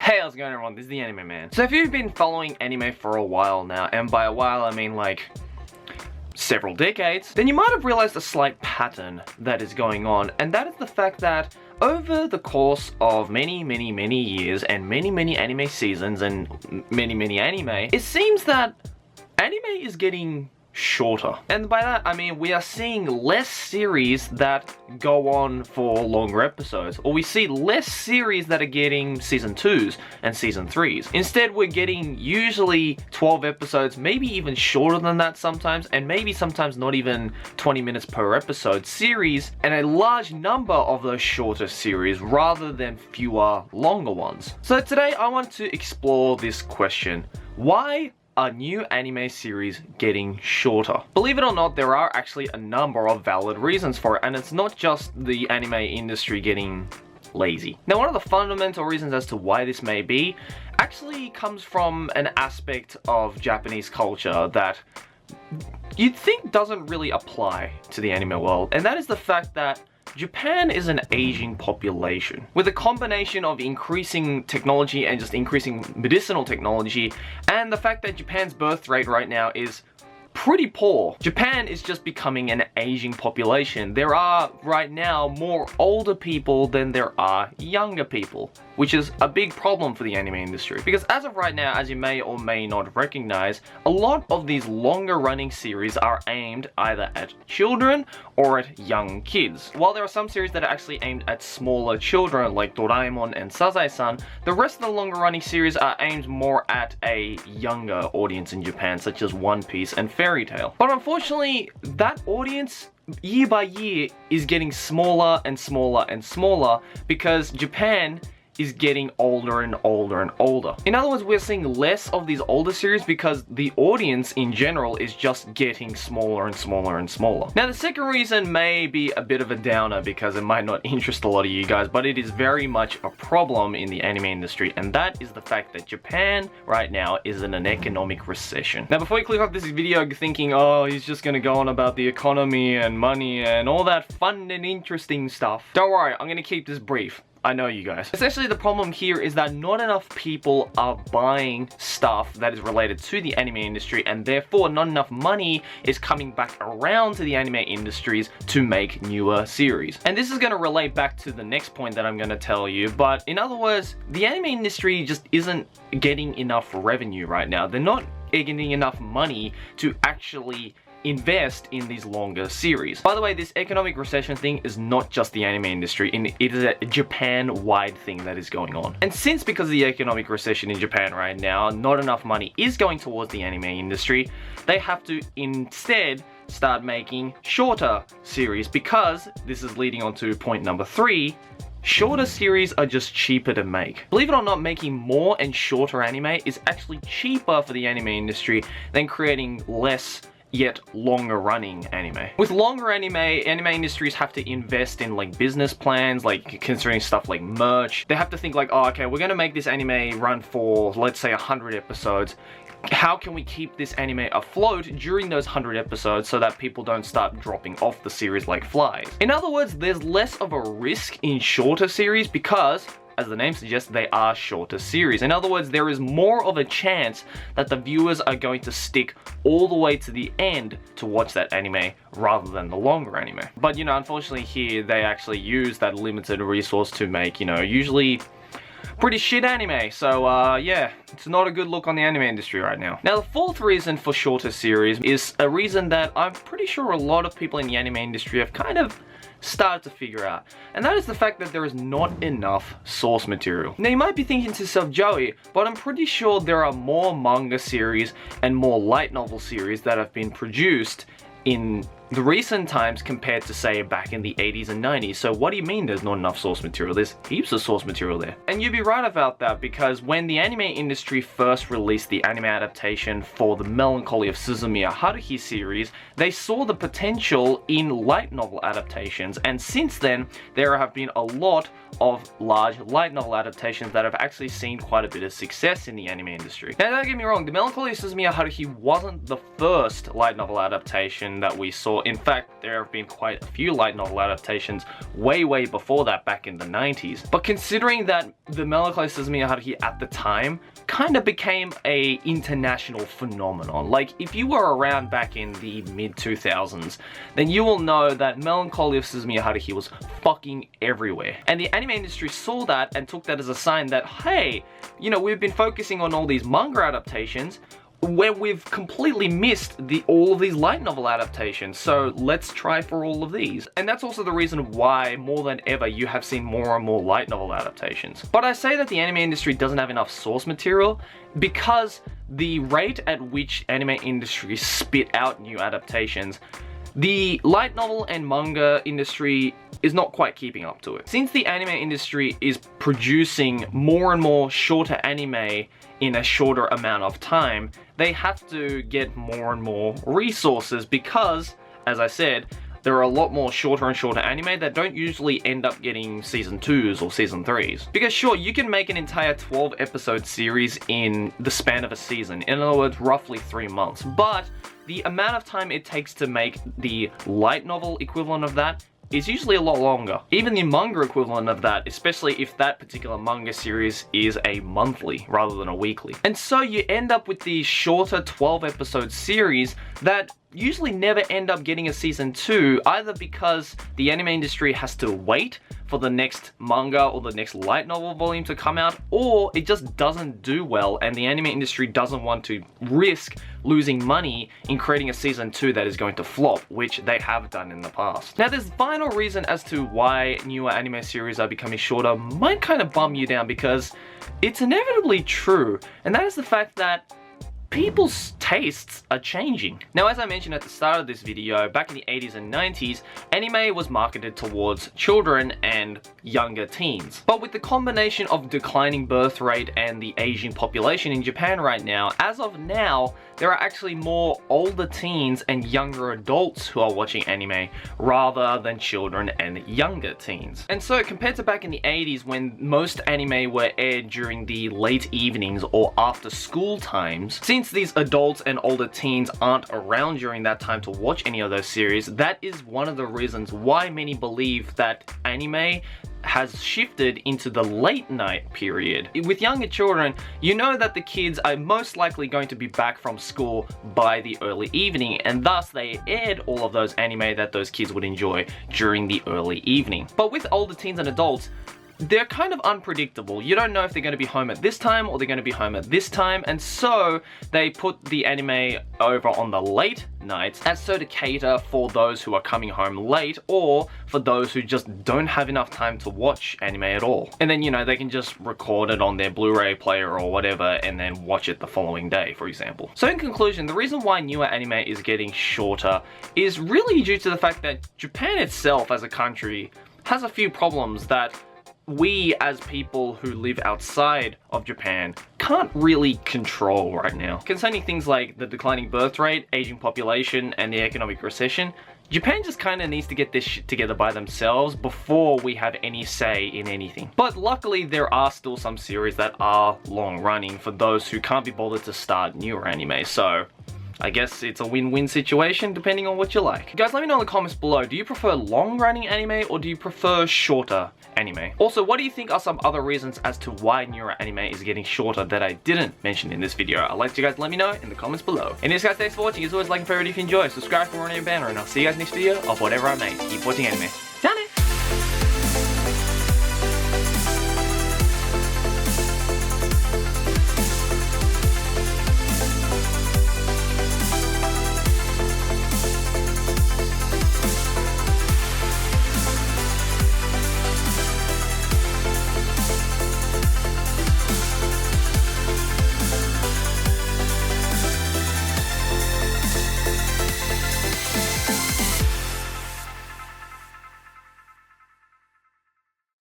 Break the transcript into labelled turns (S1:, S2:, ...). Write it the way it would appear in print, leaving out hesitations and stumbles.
S1: Hey, how's it going everyone? This is the Anime Man. So if you've been following anime for a while now, and by a while I mean like several decades, then you might have realized a slight pattern that is going on, and that is the fact that over the course of many years and many anime seasons and many anime, it seems that anime is getting shorter. And by that I mean we are seeing less series that go on for longer episodes, or we see less series that are getting season 2s and season 3s. Instead, we're getting usually 12 episodes, maybe even shorter than that sometimes, and maybe sometimes not even 20 minutes per episode series, and a large number of those shorter series rather than fewer longer ones. So today I want to explore this question: why are new anime series getting shorter? Believe it or not, there are actually a number of valid reasons for it, and it's not just the anime industry getting lazy. Now, one of the fundamental reasons as to why this may be actually comes from an aspect of Japanese culture that you'd think doesn't really apply to the anime world, and that is the fact that Japan is an aging population. With a combination of increasing technology and just increasing medicinal technology, and the fact that Japan's birth rate right now is pretty poor, Japan is just becoming an aging population. There are right now more older people than there are younger people, which is a big problem for the anime industry. Because as of right now, as you may or may not recognize, a lot of these longer running series are aimed either at children or at young kids. While there are some series that are actually aimed at smaller children like Doraemon and Sazae-san, the rest of the longer running series are aimed more at a younger audience in Japan, such as One Piece and Fairy Tail. But unfortunately, that audience year by year is getting smaller and smaller and smaller because Japan is getting older and older and older. In other words, we're seeing less of these older series because the audience in general is just getting smaller and smaller and smaller. Now, the second reason may be a bit of a downer because it might not interest a lot of you guys, but it is very much a problem in the anime industry, and that is the fact that Japan right now is in an economic recession. Now, before you click off this video thinking, oh, he's just gonna go on about the economy and money and all that fun and interesting stuff, don't worry, I'm gonna keep this brief. I know you guys. Essentially, the problem here is that not enough people are buying stuff that is related to the anime industry, and therefore not enough money is coming back around to the anime industries to make newer series. And this is going to relate back to the next point that I'm going to tell you, but in other words, the anime industry just isn't getting enough revenue right now. They're not getting enough money to actually invest in these longer series. By the way, this economic recession thing is not just the anime industry, it is a Japan-wide thing that is going on. And since because of the economic recession in Japan right now, not enough money is going towards the anime industry, they have to instead start making shorter series, because this is leading on to point number 3. Shorter series are just cheaper to make. Believe it or not, making more and shorter anime is actually cheaper for the anime industry than creating less yet longer running anime. With longer anime industries have to invest in like business plans, like considering stuff like merch. They have to think like, oh, okay, we're gonna make this anime run for, let's say, 100 episodes. How can we keep this anime afloat during those 100 episodes so that people don't start dropping off the series like flies? In other words, there's less of a risk in shorter series because, as the name suggests, they are shorter series. In other words, there is more of a chance that the viewers are going to stick all the way to the end to watch that anime rather than the longer anime. But, you know, unfortunately here, they actually use that limited resource to make, you know, usually pretty shit anime. So, yeah, it's not a good look on the anime industry right now. Now, the fourth reason for shorter series is a reason that I'm pretty sure a lot of people in the anime industry have kind of started to figure out, and that is the fact that there is not enough source material. Now, you might be thinking to yourself, Joey, but I'm pretty sure there are more manga series and more light novel series that have been produced in the recent times compared to, say, back in the 80s and 90s. So what do you mean there's not enough source material? There's heaps of source material there. And you'd be right about that, because when the anime industry first released the anime adaptation for the Melancholy of Suzumiya Haruhi series, they saw the potential in light novel adaptations, and since then there have been a lot of large light novel adaptations that have actually seen quite a bit of success in the anime industry. Now, don't get me wrong, the Melancholy of Suzumiya Haruhi wasn't the first light novel adaptation that we saw sure. In fact, there have been quite a few light novel adaptations way before that, back in the 90s. But considering that the Melancholy Suzumiya Haruhi at the time kind of became a international phenomenon. Like, if you were around back in the mid-2000s, then you will know that Melancholy of Suzumiya Haruhi was fucking everywhere. And the anime industry saw that and took that as a sign that, hey, you know, we've been focusing on all these manga adaptations where we've completely missed all of these light novel adaptations, so let's try for all of these. And that's also the reason why, more than ever, you have seen more and more light novel adaptations. But I say that the anime industry doesn't have enough source material because the rate at which anime industry spit out new adaptations, the light novel and manga industry is not quite keeping up to it. Since the anime industry is producing more and more shorter anime in a shorter amount of time, they have to get more and more resources because, as I said, there are a lot more shorter and shorter anime that don't usually end up getting season 2s or season 3s. Because sure, you can make an entire 12 episode series in the span of a season, in other words, roughly 3 months, but the amount of time it takes to make the light novel equivalent of that is usually a lot longer. Even the manga equivalent of that, especially if that particular manga series is a monthly rather than a weekly. And so you end up with these shorter 12 episode series that usually never end up getting a season 2, either because the anime industry has to wait for the next manga or the next light novel volume to come out, or it just doesn't do well and the anime industry doesn't want to risk losing money in creating a season 2 that is going to flop, which they have done in the past. Now, this final reason as to why newer anime series are becoming shorter might kind of bum you down, because it's inevitably true, and that is the fact that people's tastes are changing. Now, as I mentioned at the start of this video, back in the 80s and 90s, anime was marketed towards children and younger teens. But with the combination of declining birth rate and the aging population in Japan right now, as of now, there are actually more older teens and younger adults who are watching anime rather than children and younger teens. And so compared to back in the 80s, when most anime were aired during the late evenings or after school times, since these adults and older teens aren't around during that time to watch any of those series, that is one of the reasons why many believe that anime has shifted into the late night period. With younger children, you know that the kids are most likely going to be back from school by the early evening, and thus they aired all of those anime that those kids would enjoy during the early evening. But with older teens and adults, they're kind of unpredictable. You don't know if they're going to be home at this time or they're going to be home at this time, and so they put the anime over on the late nights as so to cater for those who are coming home late or for those who just don't have enough time to watch anime at all. And then, you know, they can just record it on their Blu-ray player or whatever and then watch it the following day, for example. So in conclusion, the reason why newer anime is getting shorter is really due to the fact that Japan itself as a country has a few problems that we as people who live outside of Japan can't really control right now. Concerning things like the declining birth rate, aging population, and the economic recession, Japan just kind of needs to get this shit together by themselves before we have any say in anything. But luckily, there are still some series that are long running for those who can't be bothered to start newer anime, so I guess it's a win-win situation depending on what you like. Guys, let me know in the comments below, do you prefer long-running anime or do you prefer shorter anime? Also, what do you think are some other reasons as to why newer anime is getting shorter that I didn't mention in this video? I'd like you guys to let me know in the comments below. Anyways guys, thanks for watching. As always, like and favorite if you enjoy, subscribe for more new banner, and I'll see you guys next video of whatever I make. Keep watching anime.